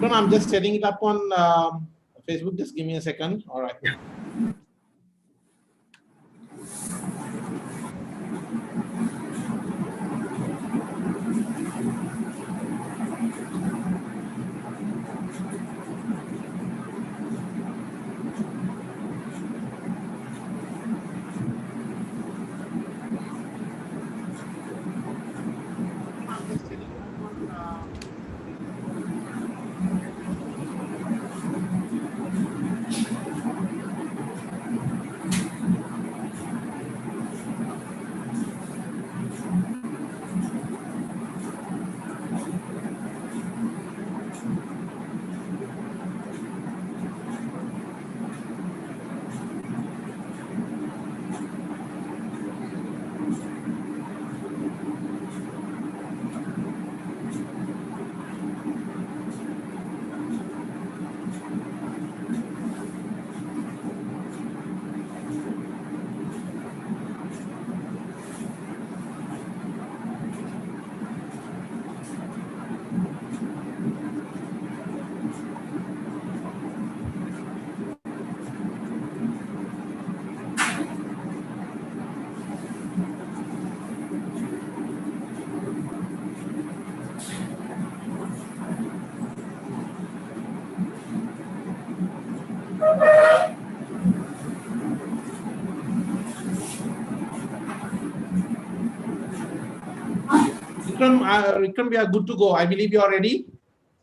No, I'm just setting it up on Facebook. Just give me a second. All right. Yeah. Vikram, we are good to go. I believe you are ready.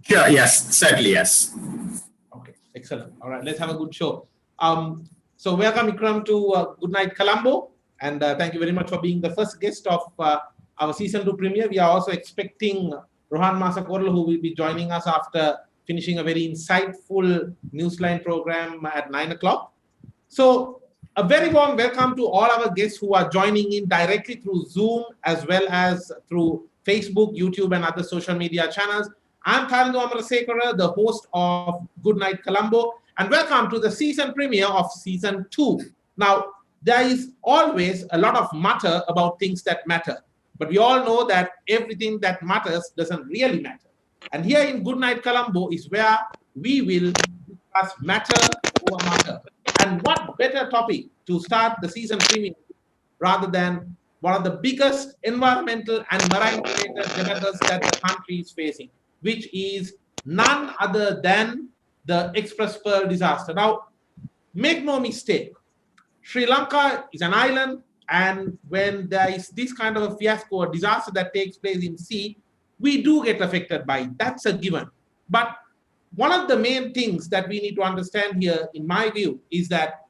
Sure. Yes. Certainly. Yes. Okay. Excellent. All right. Let's have a good show. So welcome, Vikram, to Good Night Colombo, and thank you very much for being the first guest of our season 2 premiere. We are also expecting Rohan Masakorlu, who will be joining us after finishing a very insightful Newsline program at 9 o'clock. So a very warm welcome to all our guests who are joining in directly through Zoom as well as through Facebook, YouTube, and other social media channels. I'm Tharindu Amarasekara, the host of Good Night Colombo, and welcome to the season premiere of Season 2. Now, there is always a lot of mutter about things that matter, but we all know that everything that matters doesn't really matter. And here in Good Night Colombo is where we will discuss matter over matter. And what better topic to start the season premiere rather than one of the biggest environmental and marine-related disasters that the country is facing, which is none other than the Xpress Pearl disaster. Now, make no mistake, Sri Lanka is an island, and when there is this kind of a fiasco or disaster that takes place in sea, we do get affected by it. That's a given. But one of the main things that we need to understand here, in my view, is that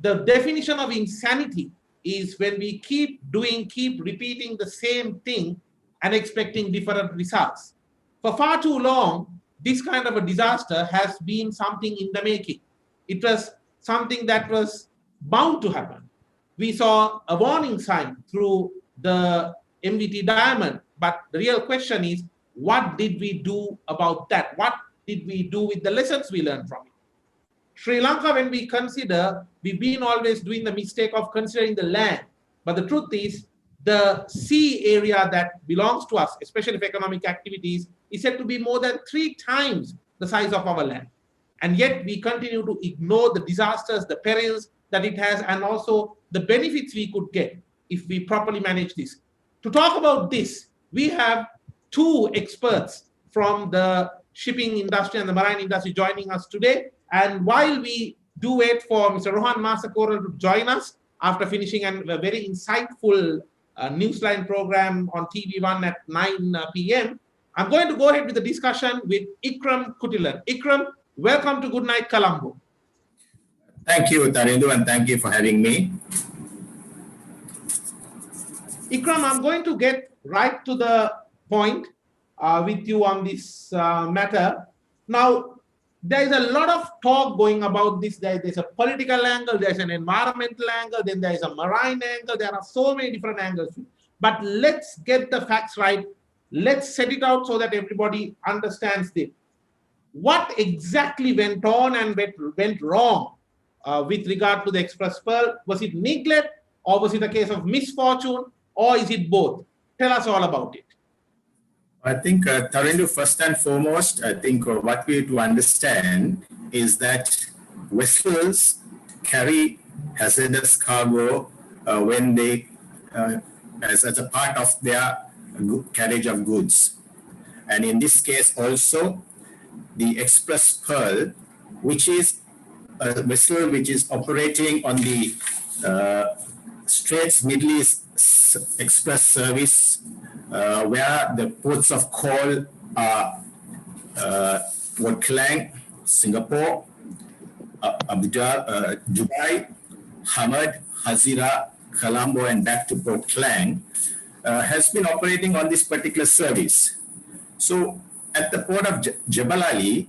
the definition of insanity is when we keep repeating the same thing and expecting different results. For far too long, this kind of a disaster has been something in the making. It was something that was bound to happen. We saw a warning sign through the MVT Diamond, but the real question is, what did we do about that? What did we do with the lessons we learned from it? Sri Lanka, when we consider, we've been always doing the mistake of considering the land. But the truth is, the sea area that belongs to us, especially for economic activities, is said to be more than 3 times the size of our land. And yet we continue to ignore the disasters, the perils that it has, and also the benefits we could get if we properly manage this. To talk about this, we have 2 experts from the shipping industry and the marine industry joining us today. And while we do wait for Mr. Rohan Masakorlu to join us after finishing a very insightful Newsline program on TV1 at 9 p.m., I'm going to go ahead with the discussion with Ikram Kutilan. Ikram, welcome to Good Night Colombo. Thank you, Tharindu, and thank you for having me. Ikram, I'm going to get right to the point with you on this matter. Now, there is a lot of talk going about this. There's a political angle, there's an environmental angle, then there's a marine angle. There are so many different angles. But let's get the facts right. Let's set it out so that everybody understands this. What exactly went on and went wrong with regard to the Xpress Pearl? Was it neglect, or was it a case of misfortune, or is it both? Tell us all about it. I think, Tarindu, first and foremost, I think what we have to understand is that vessels carry hazardous cargo when they, as a part of their carriage of goods. And in this case also, the Xpress Pearl, which is a vessel which is operating on the Straits Middle East Express service, where the ports of call are Port Klang, Singapore, Dubai, Hamad, Hazira, Colombo, and back to Port Klang, has been operating on this particular service. So at the port of Jebel Ali,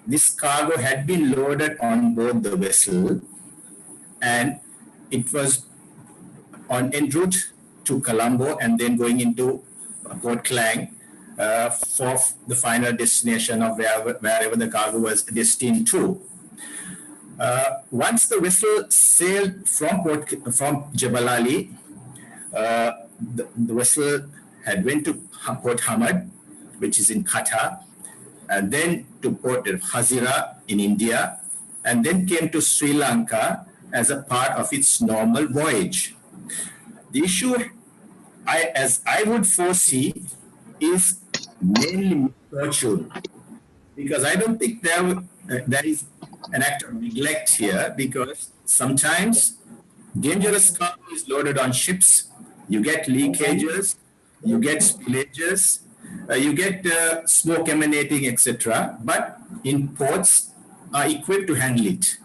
this cargo had been loaded on board the vessel, and it was en route to Colombo and then going into Port Klang for the final destination of wherever the cargo was destined to. Once the vessel sailed from Jebel Ali, the vessel had went to Port Hamad, which is in Qatar, and then to Port Hazira in India, and then came to Sri Lanka as a part of its normal voyage. The issue, as I would foresee, is mainly misfortune, because I don't think there is an act of neglect here, because sometimes dangerous cargo is loaded on ships, you get leakages, you get spillages, you get smoke emanating, etc. But in ports are equipped to handle it.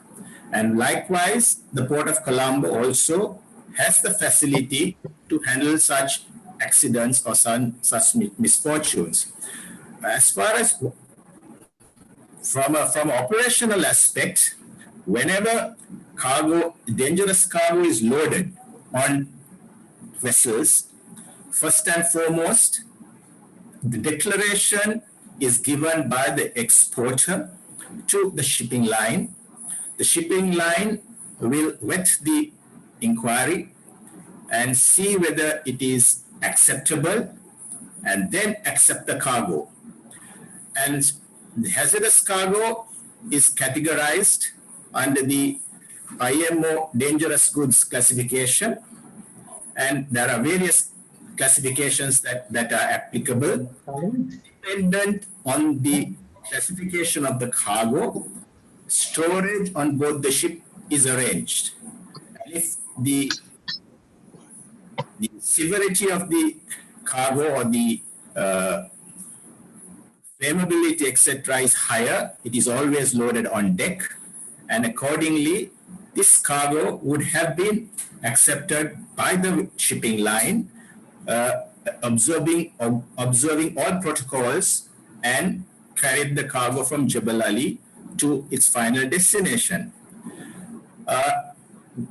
And likewise, the port of Colombo also has the facility to handle such accidents or such misfortunes. As far as from an operational aspect, whenever dangerous cargo is loaded on vessels, first and foremost, the declaration is given by the exporter to the shipping line. The shipping line will vet the inquiry and see whether it is acceptable and then accept the cargo. And the hazardous cargo is categorized under the IMO dangerous goods classification, and there are various classifications that are applicable. Dependent on the classification of the cargo, storage on board the ship is arranged. And if the severity of the cargo or the flammability, etc., is higher, it is always loaded on deck, and accordingly, this cargo would have been accepted by the shipping line, observing all protocols, and carried the cargo from Jebel Ali to its final destination.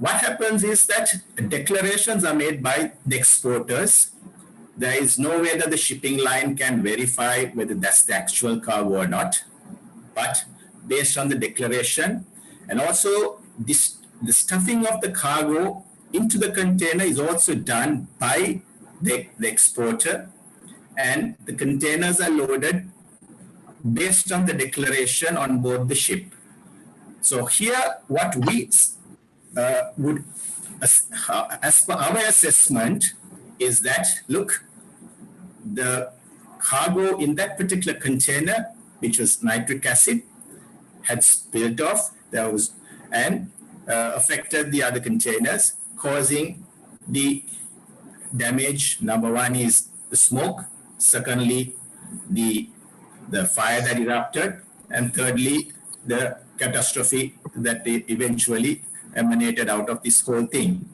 What happens is that declarations are made by the exporters. There is no way that the shipping line can verify whether that's the actual cargo or not. But based on the declaration, and also the stuffing of the cargo into the container is also done by the exporter, and the containers are loaded based on the declaration on board the ship. So here, what we would, as per our assessment, is that, look, the cargo in that particular container, which was nitric acid, had spilled off, and affected the other containers, causing the damage. Number one is the smoke, secondly, the fire that erupted, and thirdly, the catastrophe that eventually emanated out of this whole thing.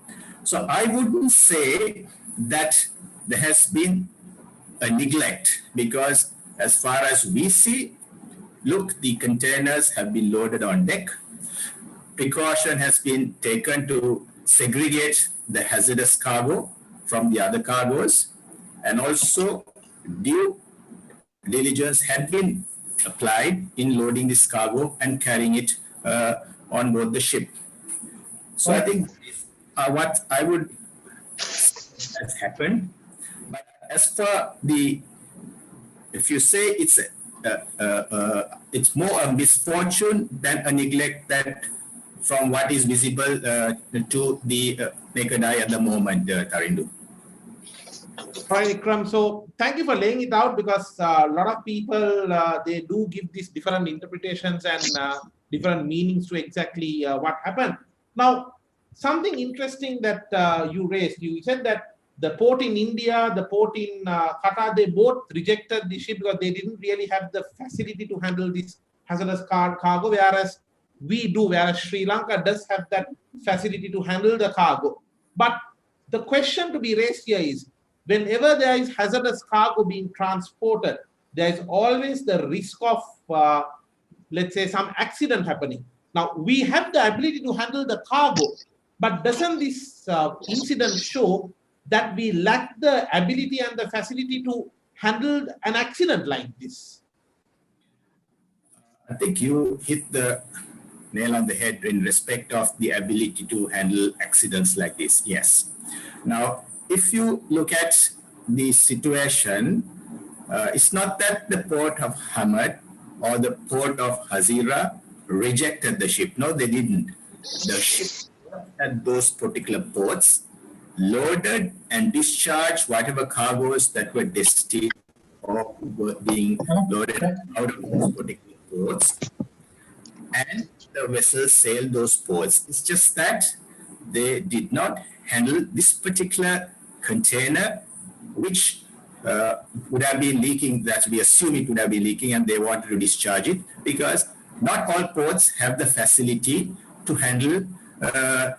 So I wouldn't say that there has been a neglect, because as far as we see, look, the containers have been loaded on deck. Precaution has been taken to segregate the hazardous cargo from the other cargoes, and also due diligence had been applied in loading this cargo and carrying it on board the ship. So I think what I would has happened. But as for the if you say it's more a misfortune than a neglect that from what is visible to the naked eye at the moment, Tarindu. All right, Ikram. So thank you for laying it out, because a lot of people, they do give these different interpretations and different meanings to exactly what happened. Now, something interesting that you raised, you said that the port in India, the port in Qatar, they both rejected the ship because they didn't really have the facility to handle this hazardous cargo, whereas we do, whereas Sri Lanka does have that facility to handle the cargo. But the question to be raised here is, whenever there is hazardous cargo being transported, there is always the risk of, let's say, some accident happening. Now, we have the ability to handle the cargo, but doesn't this incident show that we lack the ability and the facility to handle an accident like this? I think you hit the nail on the head in respect of the ability to handle accidents like this. Yes. Now, if you look at the situation, it's not that the port of Hamad or the port of Hazira rejected the ship. No, they didn't. The ship at those particular ports loaded and discharged whatever cargoes that were destined or were being loaded out of those particular ports, and the vessels sailed those ports. It's just that they did not handle this particular container, which would have been leaking, that we assume it would have been leaking, and they wanted to discharge it, because not all ports have the facility to handle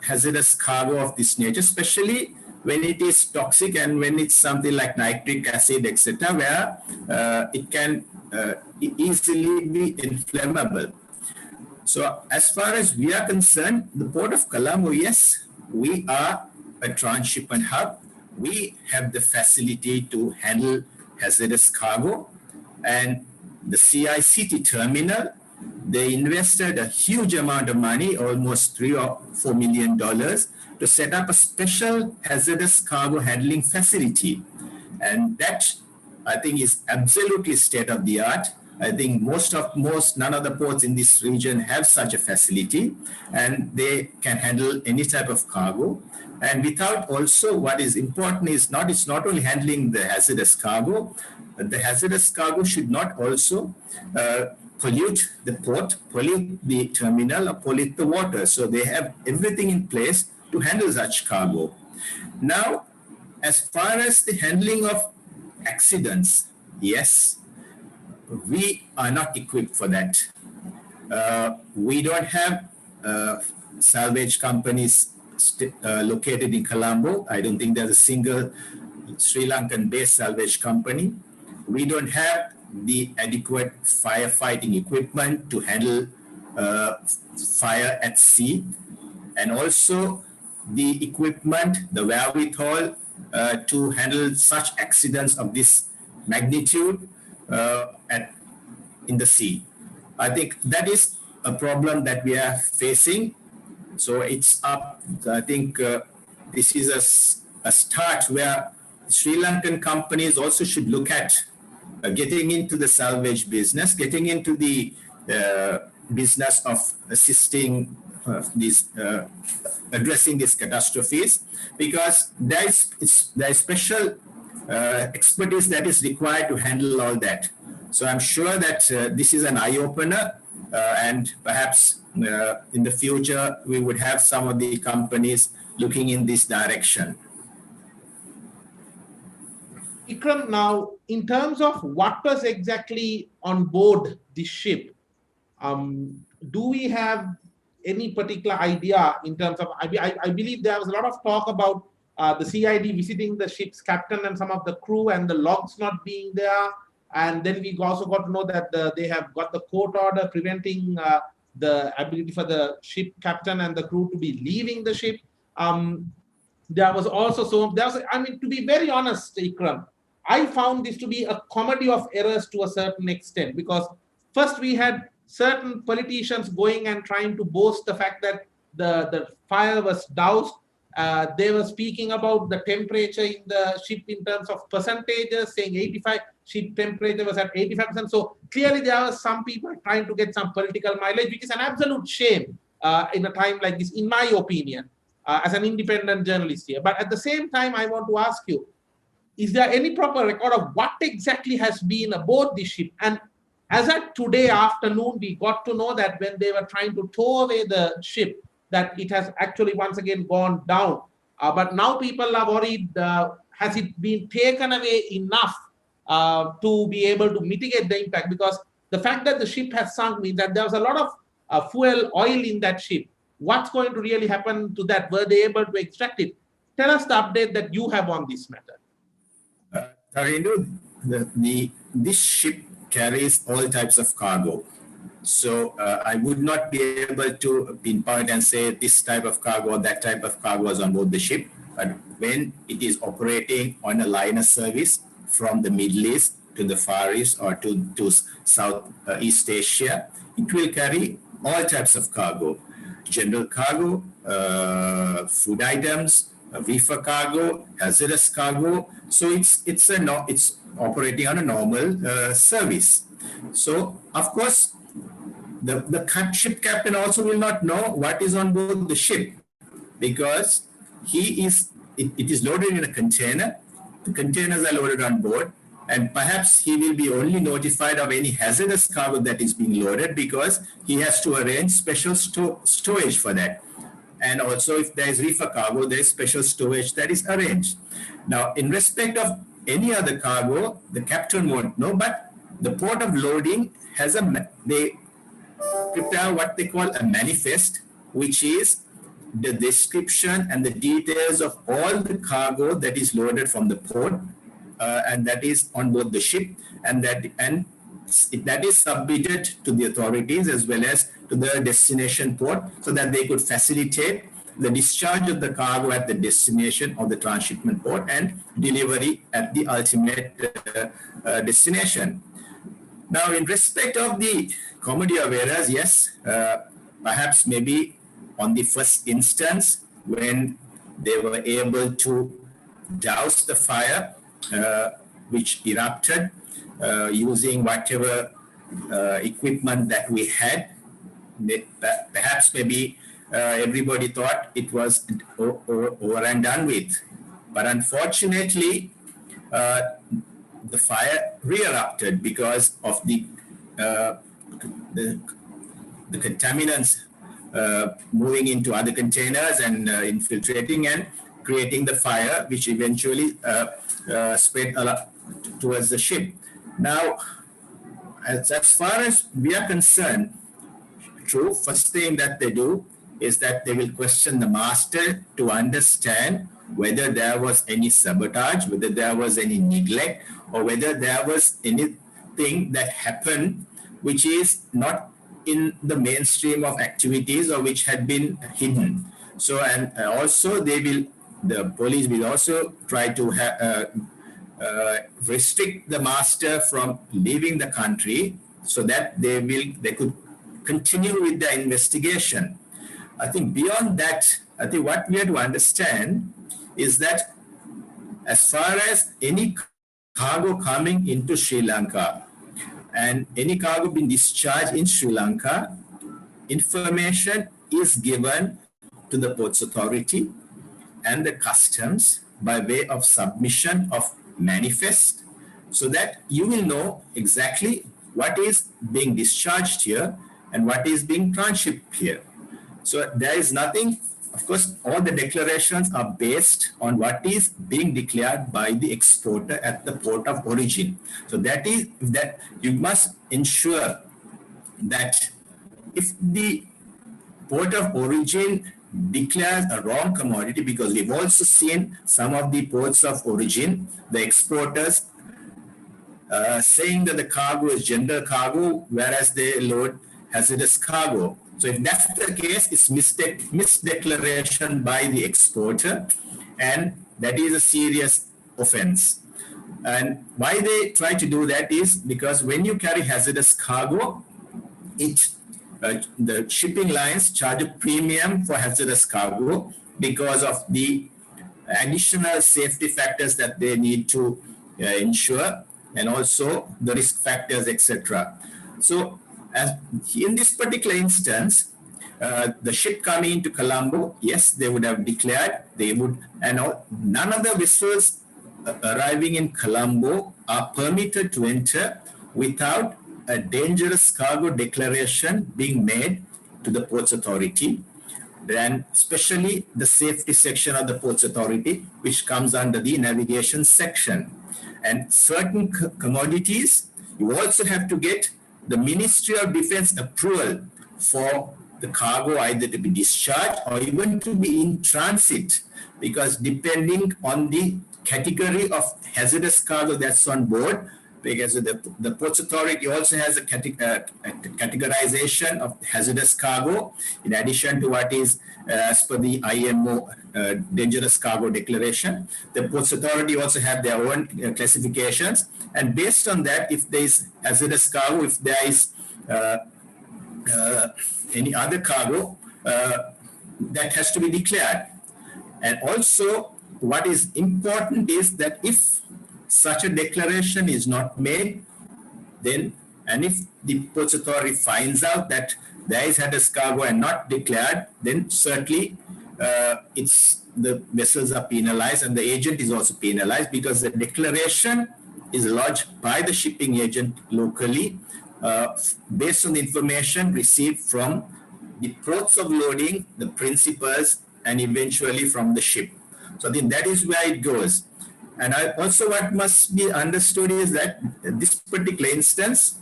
hazardous cargo of this nature, especially when it is toxic and when it's something like nitric acid, etc., where it can easily be inflammable. So as far as we are concerned, the Port of Colombo, yes, we are a transshipment hub. We have the facility to handle hazardous cargo. And the CICT terminal, they invested a huge amount of money, almost $3 or $4 million, to set up a special hazardous cargo handling facility. And that, I think, is absolutely state of the art. I think none of the ports in this region have such a facility, and they can handle any type of cargo. And without also, what is important is it's not only handling the hazardous cargo, but the hazardous cargo should not also pollute the port, pollute the terminal, or pollute the water. So they have everything in place to handle such cargo. Now, as far as the handling of accidents, yes, we are not equipped for that. We don't have salvage companies located in Colombo. I don't think there's a single Sri Lankan-based salvage company. We don't have the adequate firefighting equipment to handle fire at sea, and also the equipment, the wherewithal to handle such accidents of this magnitude in the sea. I think that is a problem that we are facing. So it's up. I think this is a start where Sri Lankan companies also should look at getting into the salvage business, getting into the business of assisting addressing these catastrophes, because there is special expertise that is required to handle all that. So I'm sure that this is an eye-opener, and perhaps in the future we would have some of the companies looking in this direction. Ikram, now in terms of what was exactly on board the ship, do we have any particular idea in terms of, I believe there was a lot of talk about the CID visiting the ship's captain and some of the crew and the logs not being there. And then we also got to know that they have got the court order preventing the ability for the ship captain and the crew to be leaving the ship. There was also to be very honest, Ikram, I found this to be a comedy of errors to a certain extent, because first we had certain politicians going and trying to boast the fact that the fire was doused. They were speaking about the temperature in the ship in terms of percentages, saying 85, ship temperature was at 85%. So clearly there are some people trying to get some political mileage, which is an absolute shame in a time like this, in my opinion, as an independent journalist here. But at the same time, I want to ask you, is there any proper record of what exactly has been aboard the ship? And as at today afternoon, we got to know that when they were trying to tow away the ship, that it has actually once again gone down. But now people are worried, has it been taken away enough to be able to mitigate the impact? Because the fact that the ship has sunk means that there was a lot of fuel, oil in that ship. What's going to really happen to that? Were they able to extract it? Tell us the update that you have on this matter. Tarindu, this ship carries all types of cargo. So I would not be able to pinpoint and say this type of cargo or that type of cargo was on board the ship. But when it is operating on a liner service from the Middle East to the Far East or to Southeast Asia, it will carry all types of cargo. General cargo, food items, reefer cargo, hazardous cargo. So it's operating on a normal service. So of course, the ship captain also will not know what is on board the ship, because it is loaded in a container. The containers are loaded on board, and perhaps he will be only notified of any hazardous cargo that is being loaded because he has to arrange special storage for that. And also, if there is reefer cargo, there is special storage that is arranged. Now, in respect of any other cargo, the captain won't know, but the port of loading has they prepare what they call a manifest, which is the description and the details of all the cargo that is loaded from the port and that is on board the ship, and that is submitted to the authorities as well as to the destination port, so that they could facilitate the discharge of the cargo at the destination of the transshipment port and delivery at the ultimate destination. Now, in respect of the comedy of errors, yes, perhaps maybe on the first instance when they were able to douse the fire which erupted using whatever equipment that we had, perhaps maybe everybody thought it was over and done with. But unfortunately, the fire re-erupted because of the contaminants moving into other containers and infiltrating and creating the fire, which eventually spread towards the ship. Now, as far as we are concerned, true, first thing that they do is that they will question the master to understand whether there was any sabotage, whether there was any neglect, or whether there was anything that happened which is not in the mainstream of activities or which had been hidden. So, and also the police will also try to restrict the master from leaving the country so that they could continue with the investigation. I think beyond that, I think what we have to understand is that as far as any cargo coming into Sri Lanka and any cargo being discharged in Sri Lanka, information is given to the Ports Authority and the customs by way of submission of manifest, so that you will know exactly what is being discharged here and what is being transshipped here. So there is nothing, of course, all the declarations are based on what is being declared by the exporter at the port of origin. So that is that you must ensure that if the port of origin declares a wrong commodity, because we've also seen some of the ports of origin, the exporters saying that the cargo is general cargo, whereas they load hazardous cargo. So if that's the case, it's misdeclaration by the exporter, and that is a serious offense. And why they try to do that is because when you carry hazardous cargo, the shipping lines charge a premium for hazardous cargo, because of the additional safety factors that they need to ensure, and also the risk factors, etc. So as in this particular instance, the ship coming into Colombo, yes, they would have declared, they would, and none of the vessels arriving in Colombo are permitted to enter without a dangerous cargo declaration being made to the Ports Authority, and especially the safety section of the Ports Authority, which comes under the navigation section. And certain commodities, you also have to get the Ministry of Defense approval for the cargo either to be discharged or even to be in transit, because depending on the category of hazardous cargo that's on board, because the Ports Authority also has a categorization of hazardous cargo, in addition to what is as per the IMO dangerous cargo declaration. The Ports Authority also have their own classifications, and based on that, if there is hazardous cargo, if there is any other cargo, that has to be declared. And also, what is important is that if such a declaration is not made, then, and if the Ports Authority finds out that there is hazardous cargo and not declared, then certainly the vessels are penalized, and the agent is also penalized, because the declaration is lodged by the shipping agent locally based on the information received from the ports of loading, the principals, and eventually from the ship. So then that is where it goes. And also what must be understood is that this particular instance,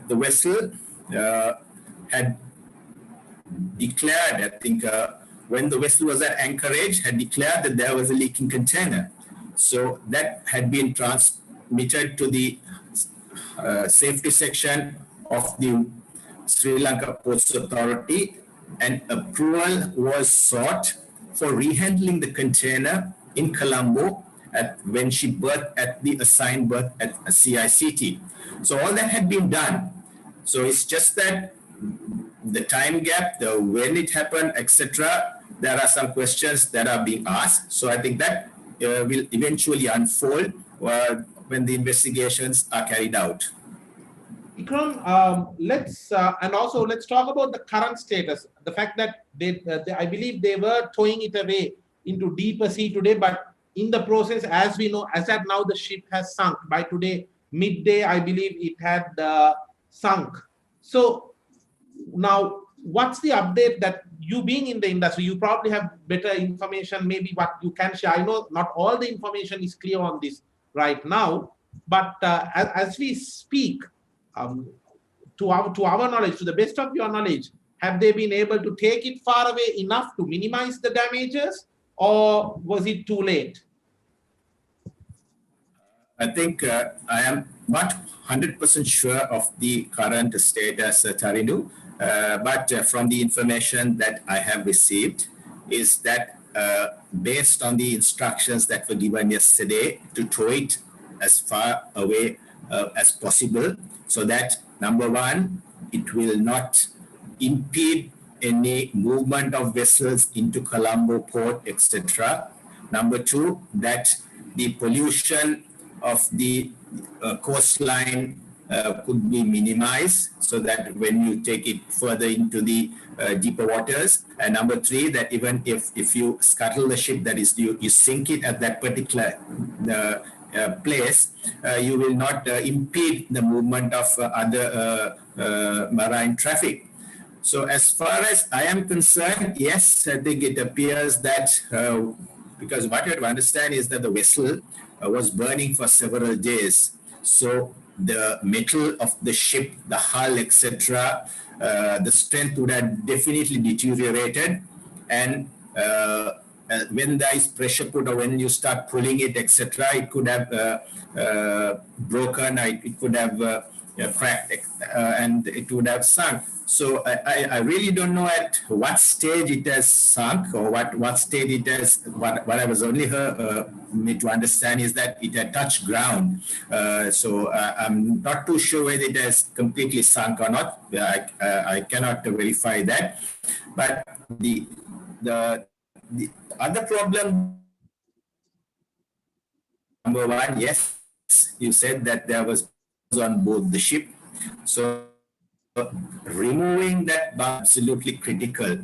the vessel had declared, I think when the vessel was at anchorage, had declared that there was a leaking container. So that had been transmitted to the safety section of the Sri Lanka Ports Authority, and approval was sought for rehandling the container in Colombo when she berthed at the assigned berth at CICT. So all that had been done. So it's just that the time gap, the when it happened, etc. There are some questions that are being asked. So I think that will eventually unfold when the investigations are carried out. Ikram, let's talk about the current status. The fact that I believe they were towing it away into deeper sea today, but in the process, as we know, as at now, the ship has sunk. By today midday, I believe it had sunk. So now, what's the update that you being in the industry, you probably have better information, maybe what you can share. I know not all the information is clear on this right now, but as we speak, to our knowledge, to the best of your knowledge, have they been able to take it far away enough to minimize the damages, or was it too late? I think I am not 100% sure of the current status, Tarinu, but from the information that I have received is that based on the instructions that were given yesterday to tow it as far away as possible, so that number one, it will not impede any movement of vessels into Colombo port, etc. Number two, that the pollution of the coastline could be minimized, so that when you take it further into the deeper waters. And number three, that even if you scuttle the ship, that is, you sink it at that particular place, you will not impede the movement of other marine traffic. So as far as I am concerned, yes, I think it appears that because what you have to understand is that the vessel was burning for several days. So the metal of the ship, the hull, etc., the strength would have definitely deteriorated. And when there is pressure put, or when you start pulling it, etc., it could have broken, it could have cracked, and it would have sunk. So I really don't know at what stage it has sunk, or what stage it has. What I was only made to understand is that it had touched ground. So I'm not too sure whether it has completely sunk or not. I cannot verify that. But the the other problem, number one, yes, you said that there was on board the ship. So removing that absolutely critical.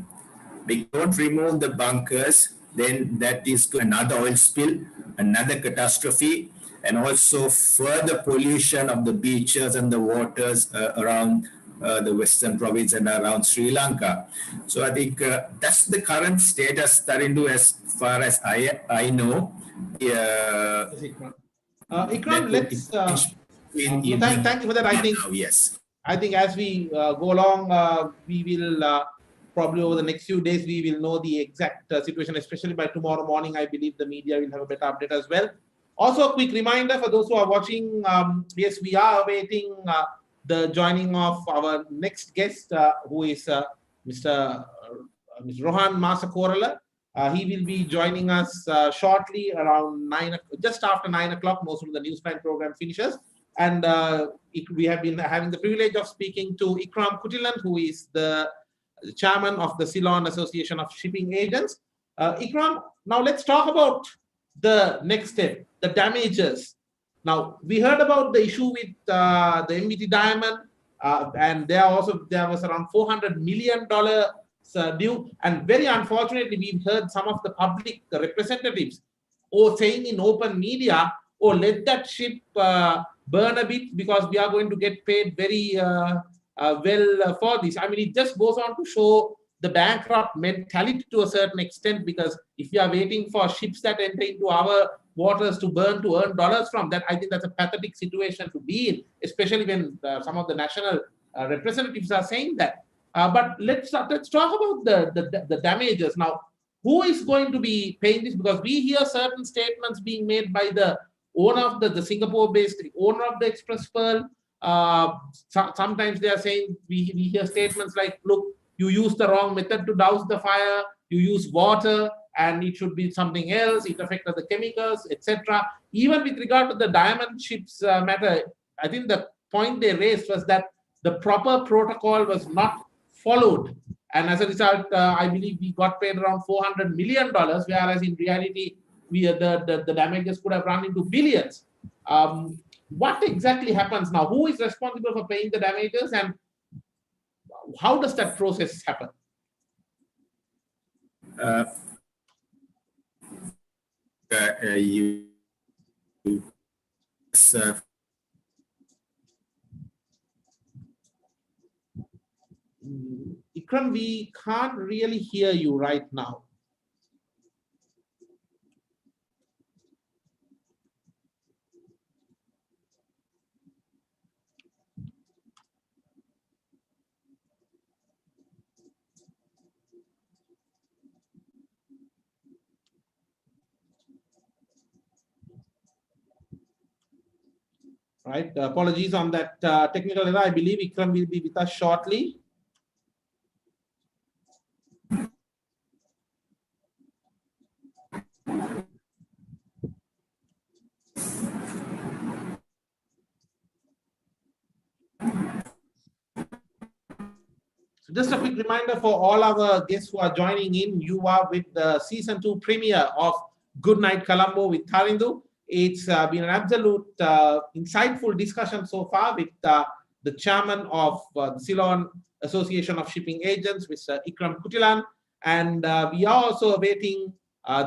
We don't remove the bunkers, then that is another oil spill, another catastrophe, and also further pollution of the beaches and the waters around the western province and around Sri Lanka. So I think that's the current status, Tarindu, as far as I know. Ikram, let's. Thank you for that. I think. Yes. I think as we go along, we will probably over the next few days we will know the exact situation. Especially by tomorrow morning, I believe the media will have a better update as well. Also, a quick reminder for those who are watching. Yes, we are awaiting the joining of our next guest, who is Mr. Rohan Masakorala. He will be joining us shortly around just after 9 o'clock. Most of the Newsline program finishes. And we have been having the privilege of speaking to Ikram Kutilan, who is the chairman of the Ceylon Association of Shipping Agents. Ikram, now let's talk about the next step, the damages. Now, we heard about the issue with the MVT Diamond, and there was around $400 million due. And very unfortunately, we've heard some of the public representatives saying in open media, let that ship burn a bit because we are going to get paid very well for this. I mean, it just goes on to show the bankrupt mentality to a certain extent, because if you are waiting for ships that enter into our waters to burn to earn dollars from that, I think that's a pathetic situation to be in, especially when some of the national representatives are saying that. But let's talk about the damages. Now, who is going to be paying this? Because we hear certain statements being made by the owner of the Singapore-based owner of the Xpress Pearl. Sometimes they are saying, we hear statements like, look, you used the wrong method to douse the fire, you use water, and it should be something else, it affected the chemicals, etc. Even with regard to the diamond ships matter, I think the point they raised was that the proper protocol was not followed. And as a result, I believe we got paid around $400 million, whereas in reality, the damages could have run into billions. What exactly happens now? Who is responsible for paying the damages, and how does that process happen? Ikram, we can't really hear you right now. Right. Apologies on that technical error. I believe Ikram will be with us shortly. So just a quick reminder for all our guests who are joining in, you are with the Season 2 premiere of Good Night Colombo with Tarindu. It's been an absolute insightful discussion so far with the chairman of the Ceylon Association of Shipping Agents, Mr. Ikram Kutilan. And we are also awaiting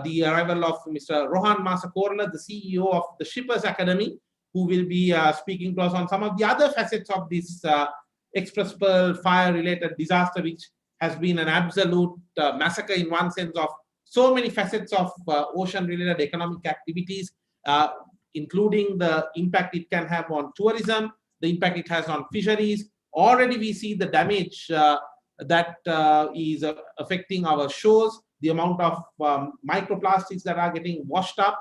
the arrival of Mr. Rohan Masakorala, the CEO of the Shippers Academy, who will be speaking to us on some of the other facets of this Xpress Pearl fire-related disaster, which has been an absolute massacre in one sense of so many facets of ocean-related economic activities, including the impact it can have on tourism, the impact it has on fisheries. Already we see the damage that is affecting our shores, the amount of microplastics that are getting washed up.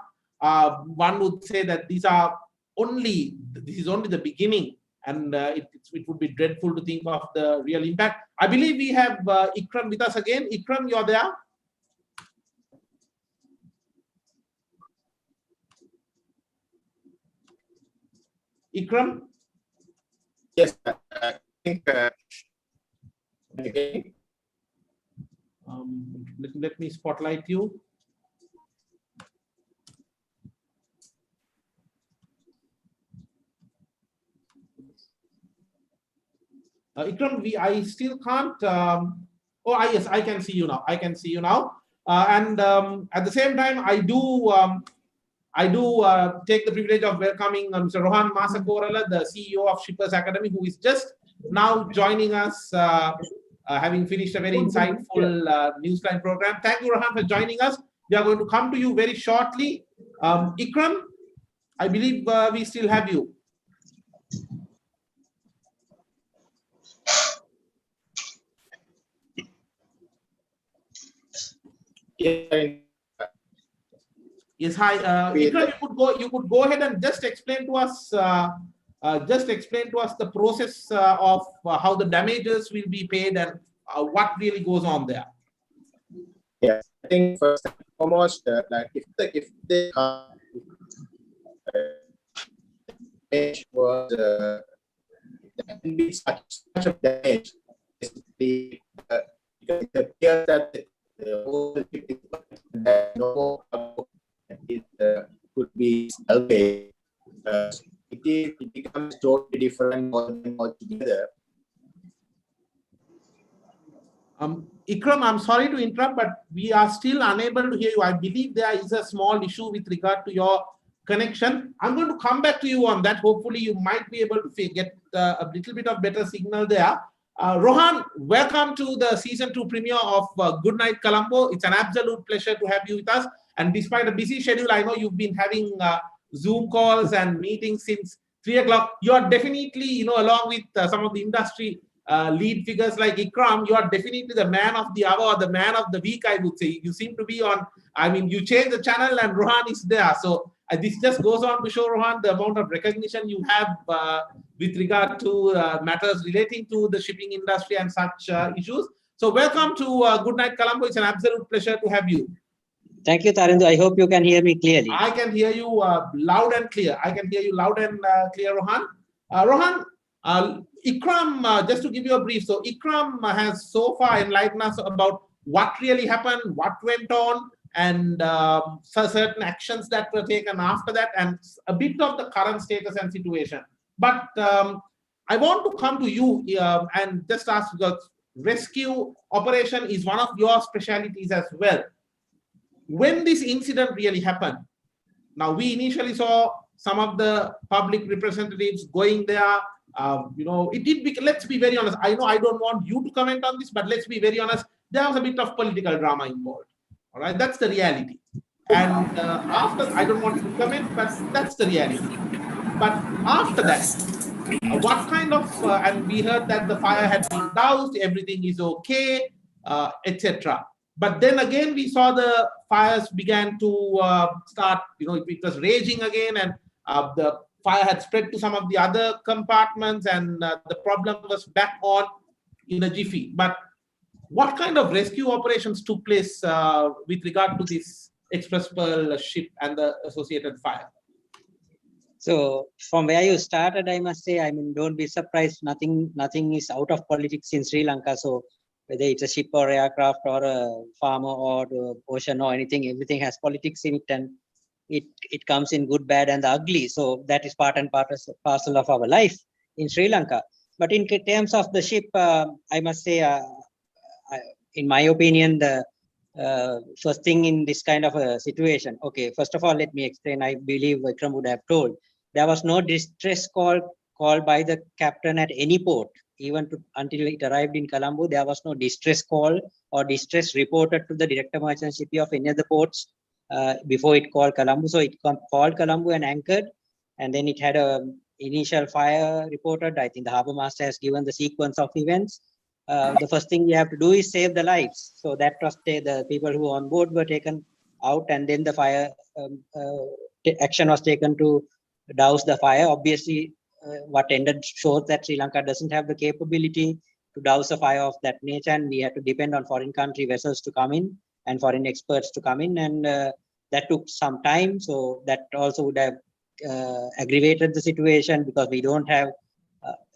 One would say that this is only the beginning, and it would be dreadful to think of the real impact. I believe we have Ikram with us again. Ikram, you're there? Ikram? Yes, I think again. let me spotlight you. Ikram, I still can't. Yes, I can see you now. I can see you now. And at the same time, I do take the privilege of welcoming Mr. Rohan Masakorala, the CEO of Shippers Academy, who is just now joining us, having finished a very insightful newsline program. Thank you, Rohan, for joining us. We are going to come to you very shortly. Ikram, I believe we still have you. Yes, hi. Ikram, you could go ahead and just explain to us the process of how the damages will be paid and what really goes on there. Yes, I think first and foremost, like if the damage was that can be such a damage, basically, because it appears that the whole ship is no it could be salvaged. It becomes totally different altogether. Ikram, I'm sorry to interrupt, but we are still unable to hear you. I believe there is a small issue with regard to your connection. I'm going to come back to you on that. Hopefully, you might be able to get a little bit of better signal there. Rohan, welcome to the season 2 premiere of Good Night Colombo. It's an absolute pleasure to have you with us. And despite a busy schedule, I know you've been having Zoom calls and meetings since 3 o'clock. You are definitely, along with some of the industry lead figures like Ikram, you are definitely the man of the hour or the man of the week, I would say. You seem to be on, you change the channel and Rohan is there. So this just goes on to show, Rohan, the amount of recognition you have with regard to matters relating to the shipping industry and such issues. So welcome to Good Night Colombo. It's an absolute pleasure to have you. Thank you, Tarindu. I hope you can hear me clearly. I can hear you loud and clear. I can hear you loud and clear, Rohan. Rohan, Ikram, just to give you a brief, so Ikram has so far enlightened us about what really happened, what went on, and certain actions that were taken after that, and a bit of the current status and situation. But I want to come to you and just ask, because rescue operation is one of your specialties as well. When this incident really happened, now we initially saw some of the public representatives going there. It did. Let's be very honest. I know I don't want you to comment on this, but let's be very honest. There was a bit of political drama involved. All right, that's the reality. And after, I don't want you to comment, but that's the reality. But after that, what kind of? And we heard that the fire had been doused. Everything is okay, etc. But then again, we saw the fires began to start, it was raging again, and the fire had spread to some of the other compartments, and the problem was back on in a jiffy. But what kind of rescue operations took place with regard to this Express Pearl ship and the associated fire? So from where you started, I must say, don't be surprised. Nothing is out of politics in Sri Lanka. So whether it's a ship or aircraft or a farmer or the ocean or anything, everything has politics in it, and it comes in good, bad, and the ugly. So that is part and parcel of our life in Sri Lanka. But in terms of the ship, I must say, in my opinion, the first thing in this kind of a situation, okay, first of all, let me explain. I believe Vikram would have told, there was no distress call by the captain at any port. Even until it arrived in Colombo, there was no distress call or distress reported to the director merchant shipping of any of the ports before it called Colombo. So it called Colombo and anchored, and then it had a initial fire reported. I think the harbor master has given the sequence of events. The first thing you have to do is save the lives. So that was the people who were on board were taken out, and then the fire action was taken to douse the fire. Obviously, what ended shows that Sri Lanka doesn't have the capability to douse a fire of that nature, and we had to depend on foreign country vessels to come in and foreign experts to come in, and that took some time. So that also would have aggravated the situation, because we don't have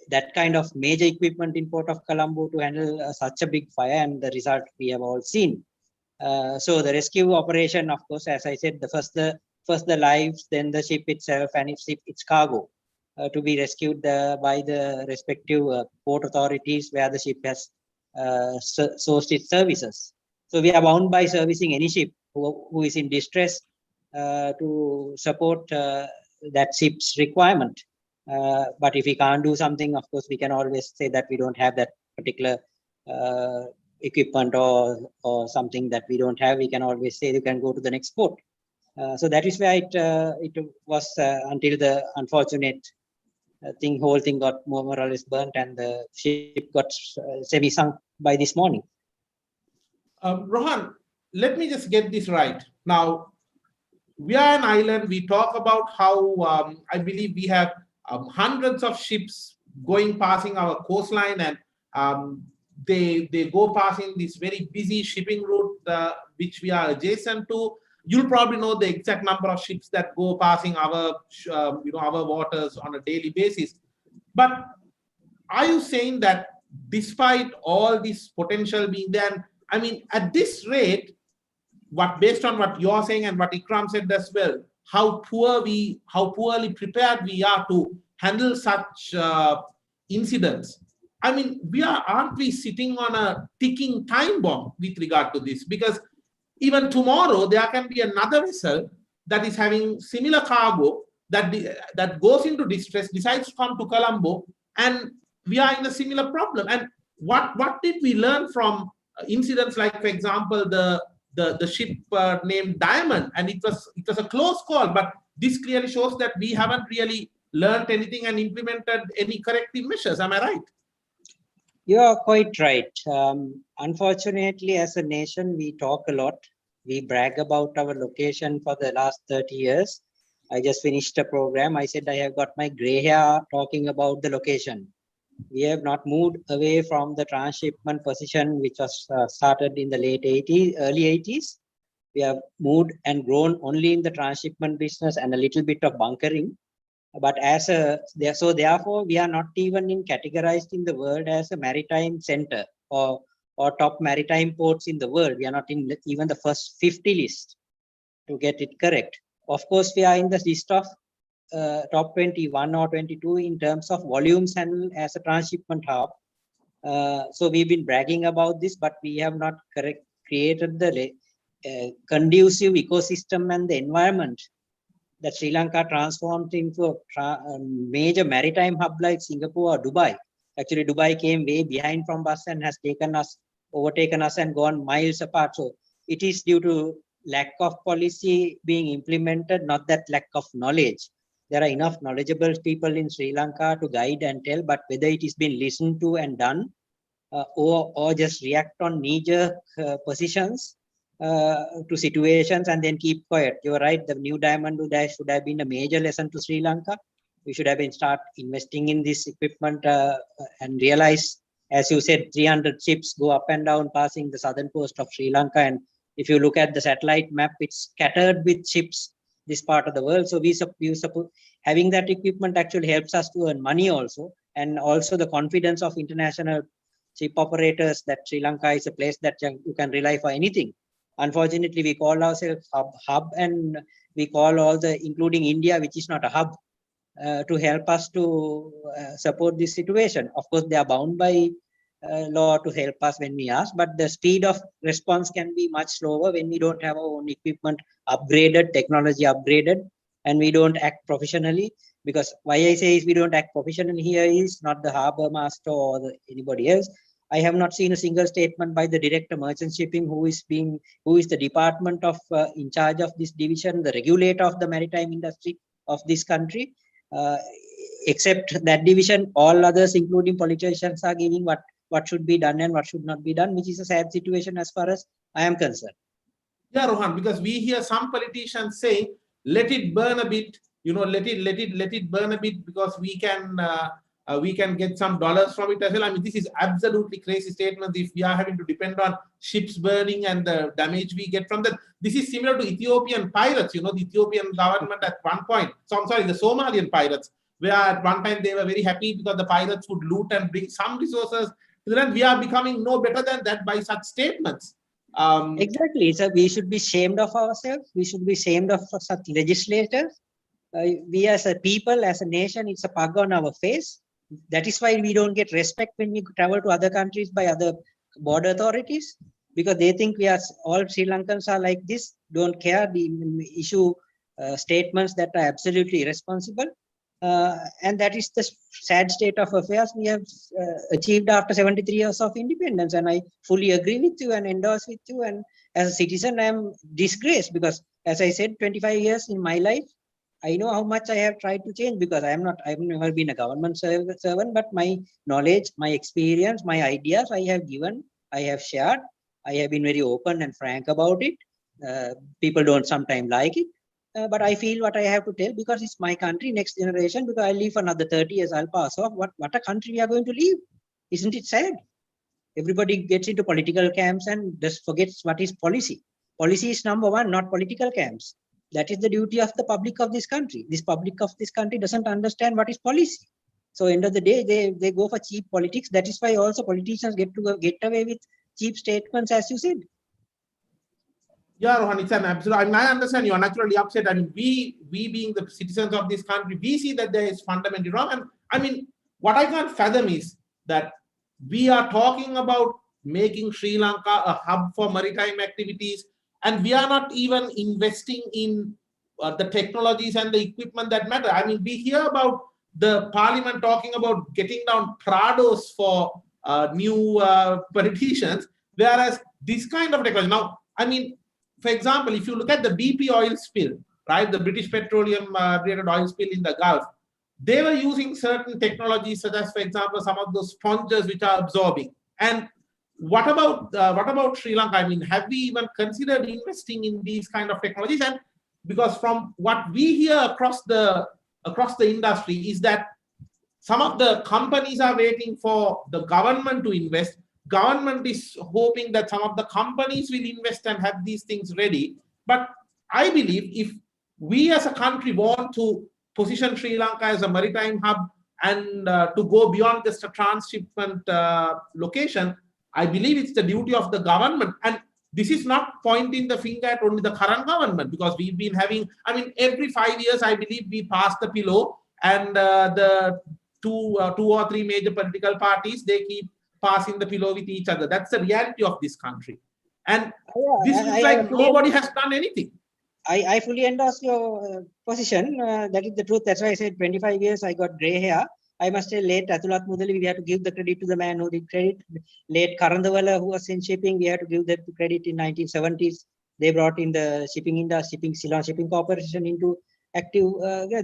that kind of major equipment in Port of Colombo to handle such a big fire, and the result we have all seen. So the rescue operation, of course, as I said, first the lives, then the ship itself and its cargo to be rescued by the respective port authorities where the ship has sourced its services. So we are bound by servicing any ship who is in distress to support that ship's requirement. But if we can't do something, of course, we can always say that we don't have that particular equipment or something that we don't have. We can always say you can go to the next port. So that is why it was until the unfortunate whole thing got more or less burnt and the ship got semi-sunk by this morning. Rohan, let me just get this right. Now, we are an island. We talk about how I believe we have hundreds of ships passing our coastline, and they go passing this very busy shipping route which we are adjacent to. You'll probably know the exact number of ships that go passing our our waters on a daily basis. But are you saying that despite all this potential being there, I mean, at this rate, based on what you're saying and what Ikram said as well, how poorly prepared we are to handle such incidents? I mean, aren't we sitting on a ticking time bomb with regard to this? Because even tomorrow there can be another vessel that is having similar cargo that goes into distress, decides to come to Colombo, and we are in a similar problem. And what did we learn from incidents like, for example, the ship named Diamond? And it was a close call, but this clearly shows that we haven't really learned anything and implemented any corrective measures. Am I right? You are quite right. Unfortunately, as a nation, we talk a lot. We brag about our location for the last 30 years. I just finished a program. I said I have got my gray hair talking about the location. We have not moved away from the transshipment position, which was started in the late 80s, early 80s. We have moved and grown only in the transshipment business and a little bit of bunkering. But therefore, we are not even categorized in the world as a maritime center or top maritime ports in the world. We are not in even the first 50 list, to get it correct. Of course, we are in the list of top 21 or 22 in terms of volumes handled as a transshipment hub. So we've been bragging about this, but we have not created the conducive ecosystem and the environment that Sri Lanka transformed into a major maritime hub like Singapore or Dubai. Actually, Dubai came way behind from us and has overtaken us and gone miles apart. So it is due to lack of policy being implemented, not that lack of knowledge. There are enough knowledgeable people in Sri Lanka to guide and tell, but whether it is being listened to and done or just react on knee-jerk positions to situations and then keep quiet. You're right, the new Diamond should have been a major lesson to Sri Lanka. We should have been start investing in this equipment and realize, as you said, 300 ships go up and down passing the southern coast of Sri Lanka. And if you look at the satellite map, it's scattered with ships, this part of the world. So we suppose having that equipment actually helps us to earn money also, and also the confidence of international ship operators that Sri Lanka is a place that you can rely for anything. Unfortunately, we call ourselves hub, and we call all including India, which is not a hub, to help us to support this situation. Of course, they are bound by law to help us when we ask, but the speed of response can be much slower when we don't have our own equipment upgraded, technology upgraded, and we don't act professionally. Because why I say is we don't act professionally here is not the harbor master or anybody else. I have not seen a single statement by the director merchant shipping, who is the department of in charge of this division, the regulator of the maritime industry of this country. Except that division, all others, including politicians, are giving what should be done and what should not be done, which is a sad situation as far as I am concerned. Yeah, Rohan, because we hear some politicians say, let it burn a bit, let it burn a bit because we can get some dollars from it as well. I mean, this is absolutely crazy statement. If we are having to depend on ships burning and the damage we get from that, this is similar to Ethiopian pirates. The Ethiopian government at one point, the Somalian pirates, where at one time they were very happy because the pirates would loot and bring some resources. Then we are becoming no better than that by such statements. Exactly. So we should be ashamed of ourselves. We should be ashamed of such legislators. We as a people, as a nation, it's a pug on our face. That is why we don't get respect when we travel to other countries by other border authorities, because they think we are all Sri Lankans are like this, don't care, issue statements that are absolutely irresponsible. And that is the sad state of affairs we have achieved after 73 years of independence. And I fully agree with you and endorse with you. And as a citizen, I am disgraced because, as I said, 25 years in my life, I know how much I have tried to change, because I've never been a government servant, but my knowledge, my experience, my ideas I have given, I have shared. I have been very open and frank about it. People don't sometimes like it. But I feel what I have to tell, because it's my country, next generation, because I live for another 30 years, I'll pass off. What a country we are going to leave. Isn't it sad? Everybody gets into political camps and just forgets what is policy. Policy is number one, not political camps. That is the duty of the public of this country. This public of this country doesn't understand what is policy. So end of the day, they go for cheap politics. That is why also politicians get away with cheap statements, as you said. Yeah, Rohan, it's an absolute. I mean, I understand you are naturally upset. I mean, we being the citizens of this country, we see that there is fundamentally wrong. And I mean, what I can't fathom is that we are talking about making Sri Lanka a hub for maritime activities, and we are not even investing in the technologies and the equipment that matter. I mean, we hear about the parliament talking about getting down Prados for new politicians, whereas this kind of technology. Now, I mean, for example, if you look at the BP oil spill, right, the British Petroleum related oil spill in the Gulf, they were using certain technologies, such as, for example, some of those sponges which are absorbing. And what about Sri Lanka? I mean, have we even considered investing in these kind of technologies? And because from what we hear across the industry is that some of the companies are waiting for the government to invest. Government is hoping that some of the companies will invest and have these things ready. But I believe if we as a country want to position Sri Lanka as a maritime hub and to go beyond just a transshipment location, I believe it's the duty of the government. And this is not pointing the finger at only the current government, because we've been having, I mean, every 5 years, I believe we pass the pillow, and the two or three major political parties, they keep passing the pillow with each other. That's the reality of this country. And this looks like nobody has done anything. I fully endorse your position. That is the truth. That's why I said 25 years, I got gray hair. I must say, late Athulat Mudali, we have to give the credit to the man who did credit. Late Karandawala, who was in shipping, we have to give the credit in 1970s. They brought in the shipping industry, Ceylon Shipping Corporation into active.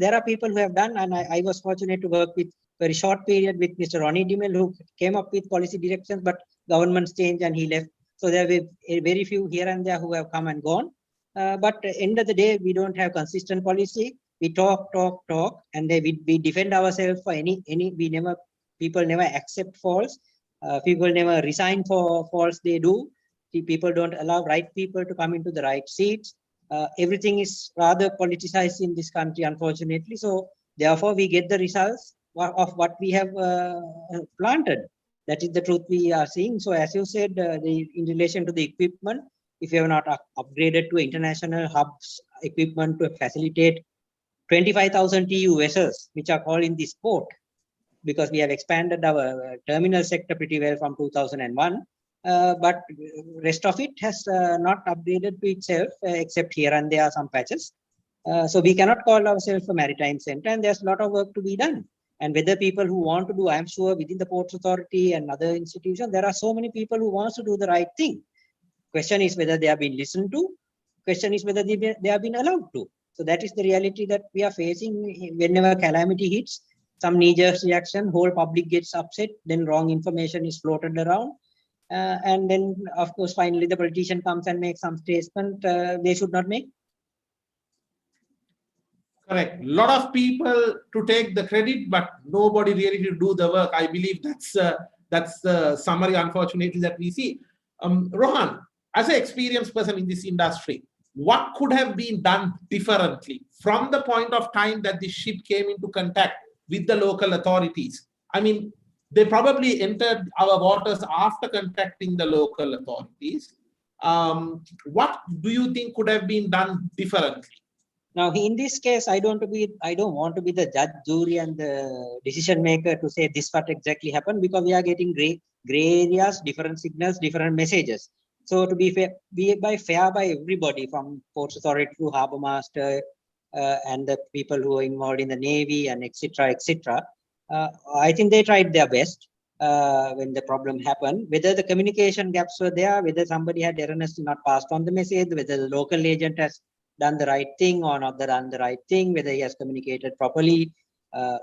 There are people who have done, and I was fortunate to work with very short period with Mr. Ronnie Dimel, who came up with policy directions, but governments changed and he left. So there were very few here and there who have come and gone. But at the end of the day, we don't have consistent policy. We talk, and we defend ourselves for people never accept faults. People never resign for faults they do. People don't allow right people to come into the right seats. Everything is rather politicized in this country, unfortunately. So therefore, we get the results of what we have planted. That is the truth we are seeing. So as you said, in relation to the equipment, if you have not upgraded to international hubs equipment to facilitate 25,000 TEU vessels, which are called in this port, because we have expanded our terminal sector pretty well from 2001. But rest of it has not upgraded to itself, except here and there some patches. So we cannot call ourselves a maritime center, and there's a lot of work to be done. And whether people who want to do, I'm sure within the Ports Authority and other institutions, there are so many people who want to do the right thing. Question is whether they have been listened to. Question is whether they have been allowed to. So that is the reality that we are facing. Whenever calamity hits, some knee-jerk reaction, whole public gets upset, then wrong information is floated around. And then, of course, finally the politician comes and makes some statement they should not make. Correct. A lot of people to take the credit, but nobody really to do the work. I believe that's the summary, unfortunately, that we see. Rohan, as an experienced person in this industry, what could have been done differently from the point of time that the ship came into contact with the local authorities? I mean, they probably entered our waters after contacting the local authorities. What do you think could have been done differently? Now, in this case, I don't want to be the judge, jury, and the decision maker to say this what exactly happened, because we are getting gray areas, different signals, different messages. So to be fair, fair by everybody, from Ports Authority to Harbour Master and the people who are involved in the Navy and etc. etc. I think they tried their best when the problem happened. Whether the communication gaps were there, whether somebody had erroneously not passed on the message, whether the local agent has done the right thing or not done the right thing, whether he has communicated properly,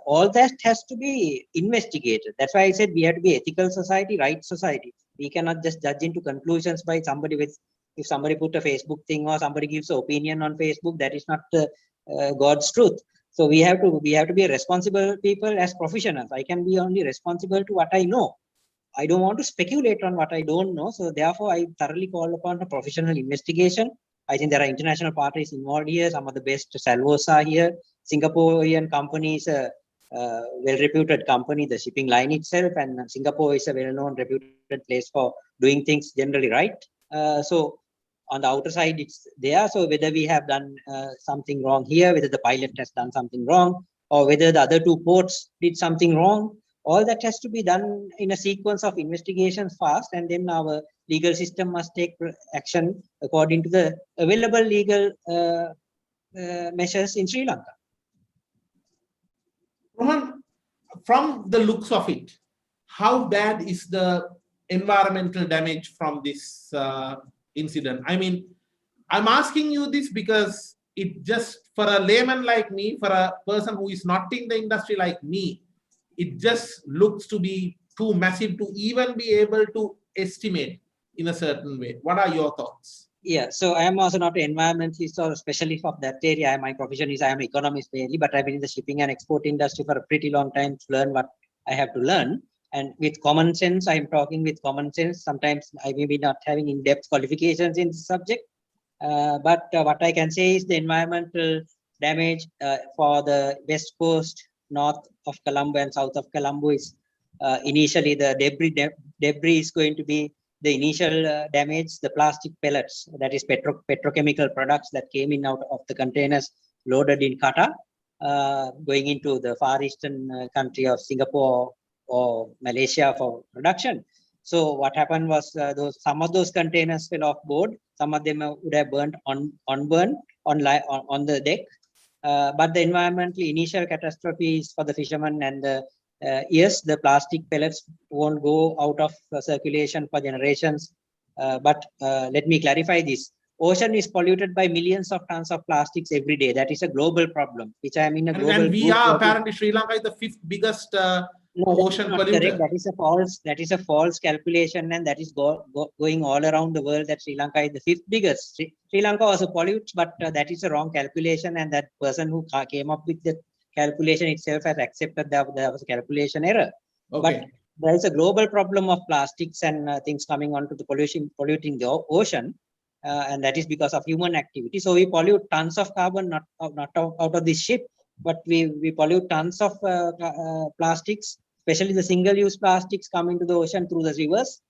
all that has to be investigated. That's why I said we have to be ethical society, right society. We cannot just judge into conclusions by somebody with, if somebody put a Facebook thing or somebody gives an opinion on Facebook, that is not God's truth. So we have to be responsible people as professionals. I can be only responsible to what I know. I don't want to speculate on what I don't know. So therefore, I thoroughly call upon a professional investigation. I think there are international parties involved here. Some of the best salvos are here. Singaporean companies, well-reputed company, the shipping line itself, and Singapore is a well-known, reputed place for doing things generally right. So on the outer side, it's there. So whether we have done something wrong here, whether the pilot has done something wrong, or whether the other two ports did something wrong, all that has to be done in a sequence of investigations fast, and then our legal system must take action according to the available legal measures in Sri Lanka. Rohan, from the looks of it, how bad is the environmental damage from this incident? I mean, I'm asking you this because it just, for a layman like me, for a person who is not in the industry like me, it just looks to be too massive to even be able to estimate in a certain way. What are your thoughts? Yeah, so I am also not an environmentalist or a specialist of that area. My profession is I am an economist mainly, but I've been in the shipping and export industry for a pretty long time to learn what I have to learn. And with common sense, I'm talking with common sense. Sometimes I may be not having in-depth qualifications in this subject, but what I can say is the environmental damage for the west coast, north of Colombo and south of Colombo is initially the debris is going to be the initial damage, the plastic pellets, that is petrochemical products that came in out of the containers loaded in Qatar, going into the far eastern country of Singapore or Malaysia for production. So what happened was some of those containers fell off board. Some of them would have burnt on the deck. But the environmental initial catastrophe is for the fishermen and the yes, the plastic pellets won't go out of circulation for generations. But let me clarify this. Ocean is polluted by millions of tons of plastics every day. That is a global problem, which I am in a global. And we are apparently, Sri Lanka is the 5th biggest ocean polluter. That is a false calculation, and that is going all around the world that Sri Lanka is the 5th biggest. Sri Lanka also pollutes, but that is a wrong calculation, and that person who came up with the calculation itself has accepted that there was a calculation error. Okay. But there is a global problem of plastics and things coming onto the polluting the ocean, and that is because of human activity. So we pollute tons of carbon, not out of this ship, but we pollute tons of plastics, especially the single-use plastics come into the ocean through the rivers.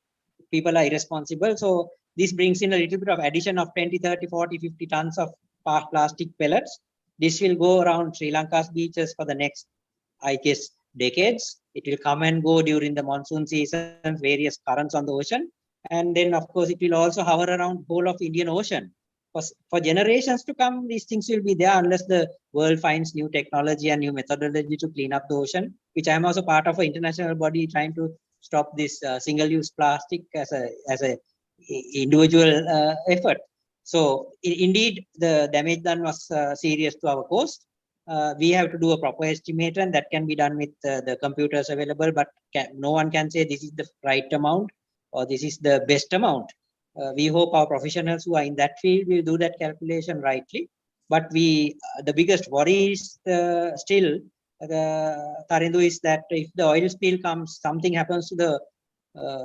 People are irresponsible. So this brings in a little bit of addition of 20, 30, 40, 50 tons of plastic pellets. This will go around Sri Lanka's beaches for the next, I guess, decades. It will come and go during the monsoon seasons, various currents on the ocean. And then, of course, it will also hover around the whole of Indian Ocean. For generations to come, these things will be there unless the world finds new technology and new methodology to clean up the ocean, which I am also part of an international body trying to stop this single-use plastic as a individual effort. So indeed, the damage done was serious to our coast. We have to do a proper estimate, and that can be done with the computers available, but no one can say this is the right amount or this is the best amount. We hope our professionals who are in that field will do that calculation rightly. But the biggest worry is still, Tarindu, is that if the oil spill comes, something happens to the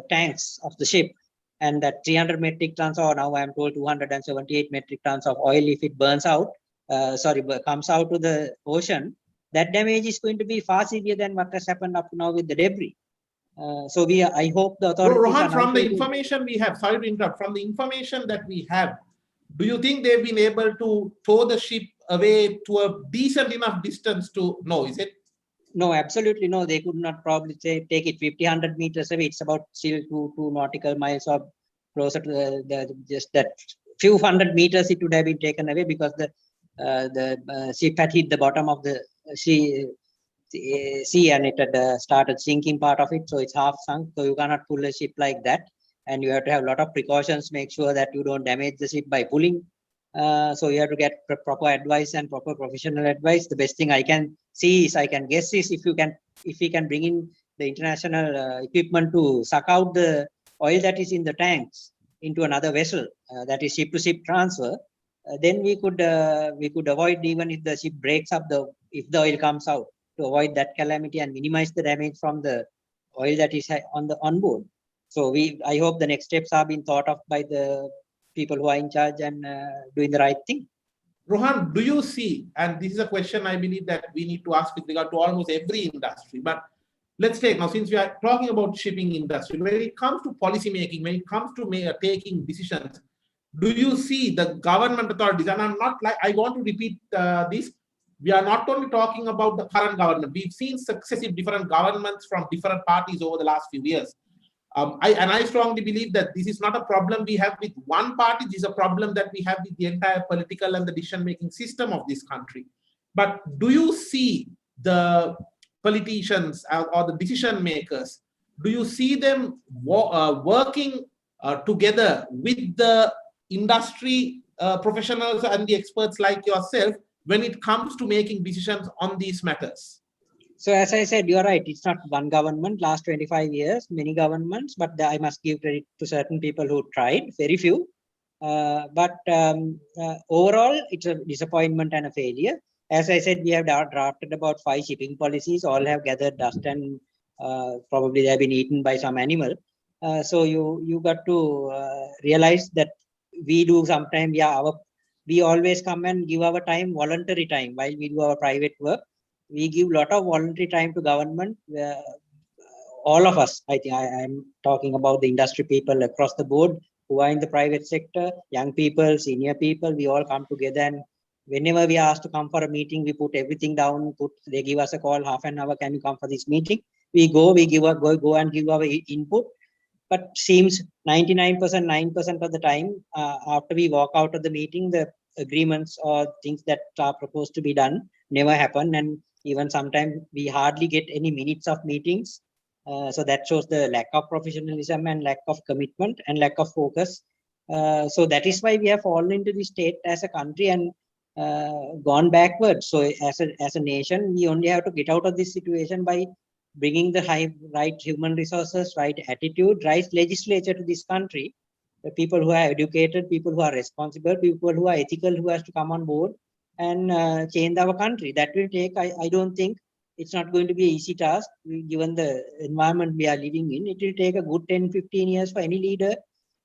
tanks of the ship, and that 300 metric tons, or now I am told 278 metric tons of oil, if it burns out, comes out to the ocean, that damage is going to be far severe than what has happened up to now with the debris. So I hope the authorities Rohan, are now from the taking- information we have, sorry to interrupt, from the information that we have, do you think they've been able to tow the ship away to a decent enough distance to know, is it? No, absolutely no. They could not probably take it 50, 100 meters away. It's about still two nautical miles or closer to just that few hundred meters. It would have been taken away because the ship had hit the bottom of the sea and it had started sinking part of it. So it's half sunk. So you cannot pull a ship like that. And you have to have a lot of precautions, make sure that you don't damage the ship by pulling. So you have to get proper advice and proper professional advice. The best thing I can see is, I can guess is, if we can bring in the international equipment to suck out the oil that is in the tanks into another vessel, that is ship to ship transfer, then we could avoid, even if the ship breaks up, if the oil comes out, to avoid that calamity and minimize the damage from the oil that is on board. So I hope the next steps are being thought of by the people who are in charge and doing the right thing. Rohan, do you see, and this is a question I believe that we need to ask with regard to almost every industry, but let's take now, since we are talking about shipping industry, when it comes to policy making, when it comes to taking decisions, do you see the government authorities, and I want to repeat this, we are not only talking about the current government, we've seen successive different governments from different parties over the last few years. I strongly believe that this is not a problem we have with one party, this is a problem that we have with the entire political and the decision-making system of this country. But do you see the politicians or the decision makers, do you see them working together with the industry professionals and the experts like yourself when it comes to making decisions on these matters? So as I said, you're right. It's not one government. Last 25 years, many governments, but I must give credit to certain people who tried, very few. But overall, it's a disappointment and a failure. As I said, we have drafted about 5 shipping policies. All have gathered dust and probably they have been eaten by some animal. So you got to realize that we do sometimes, we always come and give our time, voluntary time, while we do our private work. We give a lot of voluntary time to government. All of us, I think I'm talking about the industry people across the board who are in the private sector, young people, senior people, we all come together, and whenever we are asked to come for a meeting, we put everything down, they give us a call, half an hour, can you come for this meeting? We go and give our input. But seems 99% of the time, after we walk out of the meeting, the agreements or things that are proposed to be done never happen. And even sometimes we hardly get any minutes of meetings. So that shows the lack of professionalism and lack of commitment and lack of focus. So that is why we have fallen into this state as a country and gone backwards. So as a nation, we only have to get out of this situation by bringing the right human resources, right attitude, right legislature to this country. The people who are educated, people who are responsible, people who are ethical, who has to come on board and change our country. That will take, I don't think, it's not going to be an easy task given the environment we are living in. It will take a good 10-15 years for any leader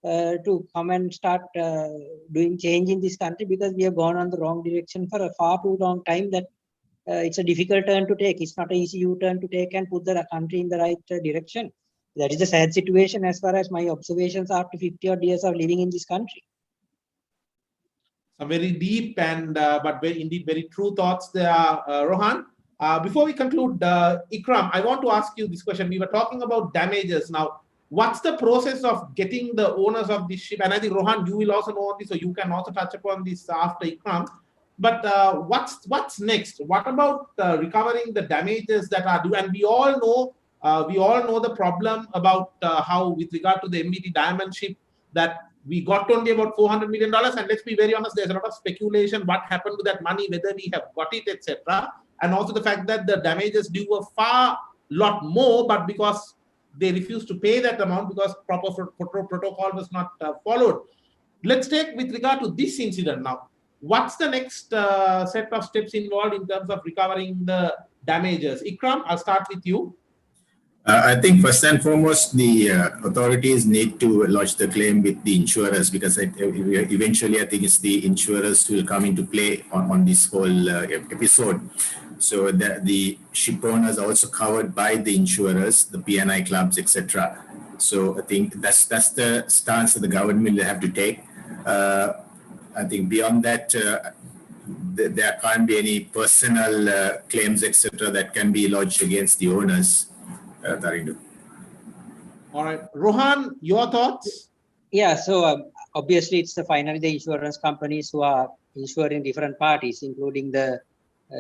to come and start doing change in this country, because we have gone on the wrong direction for a far too long time that it's a difficult turn to take. It's not an easy U-turn to take and put the country in the right direction. That is a sad situation as far as my observations after 50 odd years of living in this country. Some very deep and but indeed very true thoughts there, Rohan. Before we conclude, Ikram, I want to ask you this question. We were talking about damages. Now, what's the process of getting the owners of this ship? And I think, Rohan, you will also know this, so you can also touch upon this after Ikram. But what's next? What about recovering the damages that are due? And we all know the problem about how, with regard to the MBT Diamond ship, that we got only about $400 million. And let's be very honest, there's a lot of speculation what happened to that money, whether we have got it, etc. And also the fact that the damages due were far lot more, but because they refused to pay that amount because proper protocol was not followed. Let's take with regard to this incident now. What's the next set of steps involved in terms of recovering the damages? Ikram, I'll start with you. I think first and foremost, the authorities need to lodge the claim with the insurers, because eventually I think it's the insurers who will come into play on this whole episode. So the ship owners are also covered by the insurers, the P&I clubs, etc. So I think that's the stance that the government will have to take. I think beyond that, there can't be any personal claims, etc., that can be lodged against the owners. Darindu. All right, Rohan, your thoughts? Yeah, so obviously it's finally the insurance companies who are insuring different parties, including the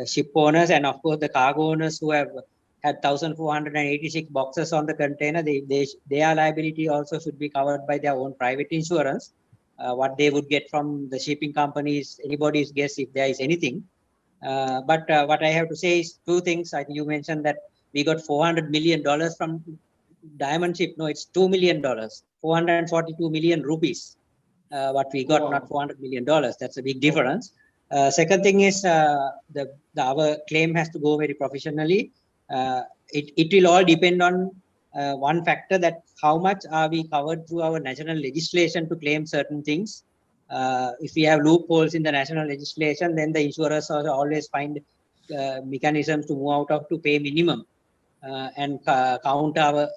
ship owners and of course the cargo owners who have had 1,486 boxes on the container. Their liability also should be covered by their own private insurance. What they would get from the shipping companies, anybody's guess if there is anything. But what I have to say is two things. I think you mentioned that we got $400 million from diamond ship. No, it's $2 million, 442 million rupees. What we got, not $400 million. That's a big difference. Second thing is our claim has to go very professionally. It will all depend on one factor, that how much are we covered through our national legislation to claim certain things. If we have loopholes in the national legislation, then the insurers always find mechanisms to move out of to pay minimum and count our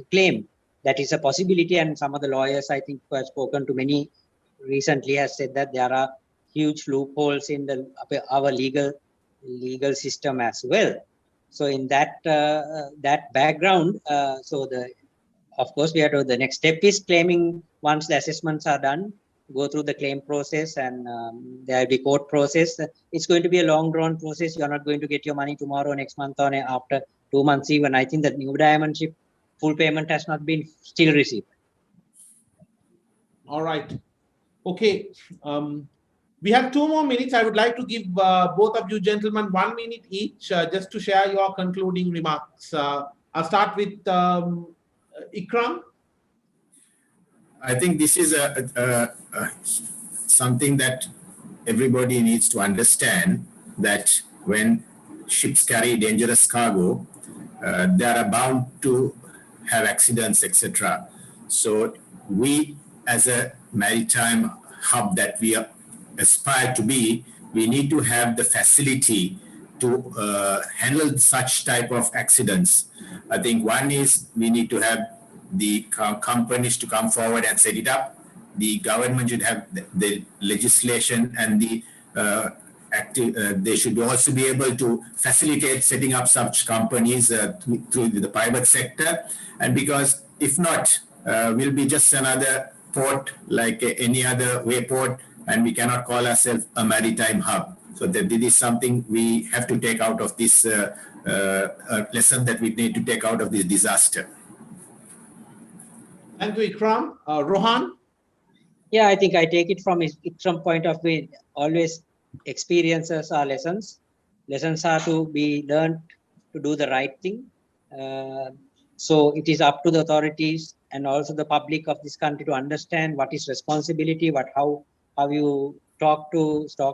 claim. That is a possibility, and some of the lawyers, I think, who have spoken to many recently, has said that there are huge loopholes in our legal system as well. So in that background, of course we have to, the next step is claiming. Once the assessments are done, go through the claim process, and there will be court process. It's going to be a long drawn process. You're not going to get your money tomorrow, next month, or after 2 months even. I think that new diamond ship full payment has not been still received. All right. Okay. We have 2 more minutes. I would like to give both of you gentlemen 1 minute each, just to share your concluding remarks. I'll start with Ikram. I think this is something that everybody needs to understand, that when ships carry dangerous cargo, they are bound to have accidents, etc. So we, as a maritime hub that we aspire to be, we need to have the facility to handle such type of accidents. I think one is we need to have the companies to come forward and set it up. The government should have the legislation, and they should also be able to facilitate setting up such companies through the private sector. And because if not, we'll be just another port like any other wayport, and we cannot call ourselves a maritime hub. So that this is something we have to take out of this lesson that we need to take out of this disaster. Thank you, Ikram. Rohan? Yeah, I think I take it from Ikram's point of view. Always experiences are lessons. Lessons are to be learned to do the right thing. So it is up to the authorities and also the public of this country to understand what is responsibility, how you talk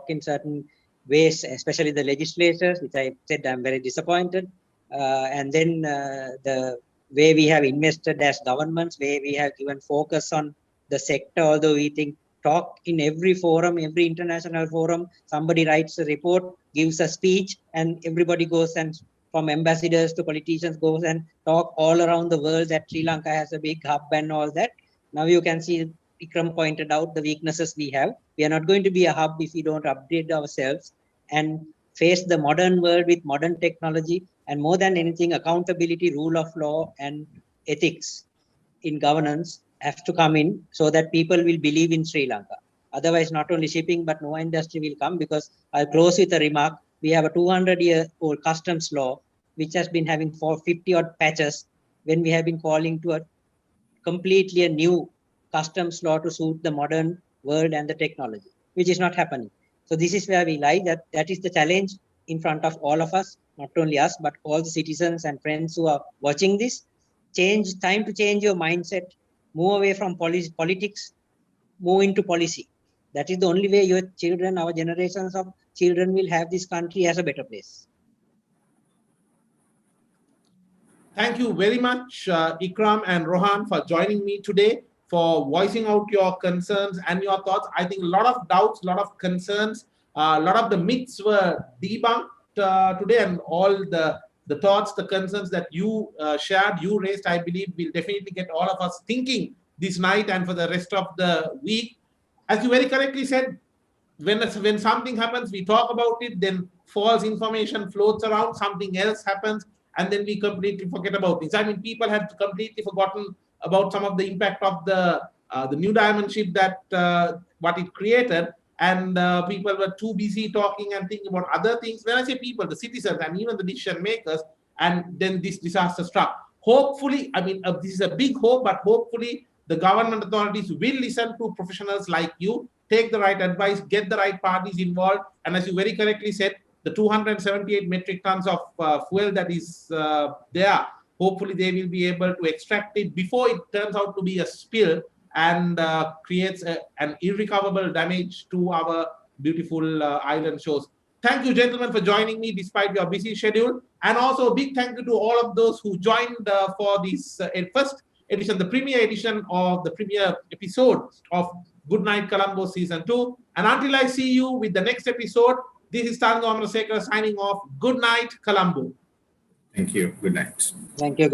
in certain ways, especially the legislators, which I said I'm very disappointed. And then the way we have invested as governments, where we have given focus on the sector, although we think talk in every forum, every international forum, somebody writes a report, gives a speech, and everybody goes, and from ambassadors to politicians goes and talk all around the world that Sri Lanka has a big hub and all that. Now you can see Ikram pointed out the weaknesses we have. We are not going to be a hub if we don't upgrade ourselves and face the modern world with modern technology, and more than anything, accountability, rule of law, and ethics in governance have to come in so that people will believe in Sri Lanka. Otherwise, not only shipping, but no industry will come. Because I'll close with a remark. We have a 200-year-old customs law, which has been having 50-odd patches, when we have been calling to a completely a new customs law to suit the modern world and the technology, which is not happening. So this is where we lie, that is the challenge in front of all of us, not only us, but all the citizens and friends who are watching this. Time to change your mindset, move away from politics, move into policy. That is the only way your children, our generations of children, will have this country as a better place. Thank you very much, Ikram and Rohan, for joining me today, for voicing out your concerns and your thoughts. I think a lot of doubts, a lot of concerns, a lot of the myths were debunked. today and all the thoughts, the concerns that you shared, you raised, I believe will definitely get all of us thinking this night and for the rest of the week. As you very correctly said, when something happens, we talk about it, then false information floats around, something else happens, and then we completely forget about things. I mean, people have completely forgotten about some of the impact of the new diamond ship that what it created, and people were too busy talking and thinking about other things. When I say people, the citizens and even the decision makers, and then this disaster struck. Hopefully, I mean, this is a big hope, but hopefully the government authorities will listen to professionals like you, take the right advice, get the right parties involved, and as you very correctly said, the 278 metric tons of fuel that is there, hopefully they will be able to extract it before it turns out to be a spill and creates an irrecoverable damage to our beautiful island shores. Thank you, gentlemen, for joining me despite your busy schedule. And also a big thank you to all of those who joined for this first edition, the premiere edition of the premiere episode of Good Night Colombo Season 2. And until I see you with the next episode, this is Tango Amrasekar signing off. Good night, Colombo. Thank you. Good night. Thank you.